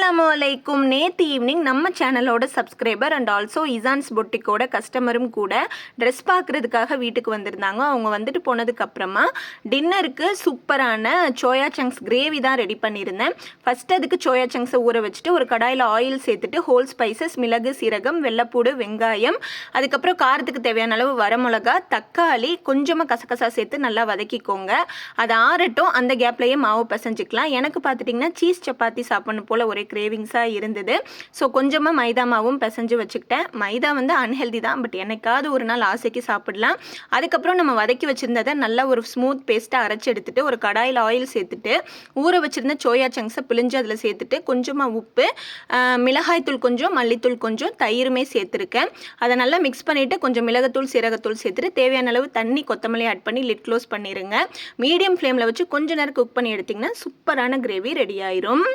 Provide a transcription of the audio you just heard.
அஸ்ஸலாமுஅலைக்கும். நேற்று ஈவினிங் நம்ம சேனலோட சப்ஸ்கிரைபர் அண்ட் ஆல்சோ இசான்ஸ் பொட்டிக்கோட கஸ்டமரும் கூட ட்ரெஸ் பார்க்குறதுக்காக வீட்டுக்கு வந்திருந்தாங்க. அவங்க வந்துட்டு போனதுக்கப்புறமா டின்னருக்கு சூப்பரான சோயா சங்க்ஸ் கிரேவி தான் ரெடி பண்ணியிருந்தேன். ஃபஸ்ட்டு அதுக்கு சோயா சங்க்ஸை ஊற வச்சுட்டு ஒரு கடாயில் ஆயில் சேர்த்துட்டு ஹோல் ஸ்பைசஸ், மிளகு, சீரகம், வெள்ளைப்பூடு, வெங்காயம், அதுக்கப்புறம் காரத்துக்கு தேவையான அளவு வரமிளகா, தக்காளி, கொஞ்சமாக கசகசா சேர்த்து நல்லா வதக்கிக்கோங்க. அது ஆறட்டும். அந்த கேப்லேயே மாவு பிசைஞ்சிக்கலாம். எனக்கு பார்த்துட்டிங்கன்னா சீஸ் சப்பாத்தி சாப்பிடணும் போல் ஒரே கிரேவிங்ஸாக இருந்தது. ஸோ கொஞ்சமாக மைதா மாவும் பிசைஞ்சு வச்சுக்கிட்டேன். மைதா வந்து அன்ஹெல்தி தான், பட் என்னைக்காவது ஒரு நாள் ஆசைக்கு சாப்பிடலாம். அதுக்கப்புறம் நம்ம வதக்கி வச்சுருந்ததை நல்லா ஒரு ஸ்மூத் பேஸ்ட்டாக அரைச்சி எடுத்துகிட்டு ஒரு கடாயில் ஆயில் சேர்த்துட்டு ஊற வச்சுருந்த சோயா சங்க்ஸை பிழிஞ்சு அதில் சேர்த்துட்டு கொஞ்சமாக உப்பு, மிளகாய்த்தூள் கொஞ்சம், மல்லித்தூள் கொஞ்சம், தயிருமே சேர்த்துருக்கேன். அதை நல்லா மிக்ஸ் பண்ணிவிட்டு கொஞ்சம் மிளகுத்தூள், சீரகத்தூள் சேர்த்துட்டு தேவையான அளவு தண்ணி, கொத்தமல்லி ஆட் பண்ணி லிட் க்ளோஸ் பண்ணிடுங்க. மீடியம் ஃப்ளேமில் வச்சு கொஞ்ச நேரம் குக் பண்ணி எடுத்திங்கன்னா சூப்பரான கிரேவி ரெடி ஆயிரும்.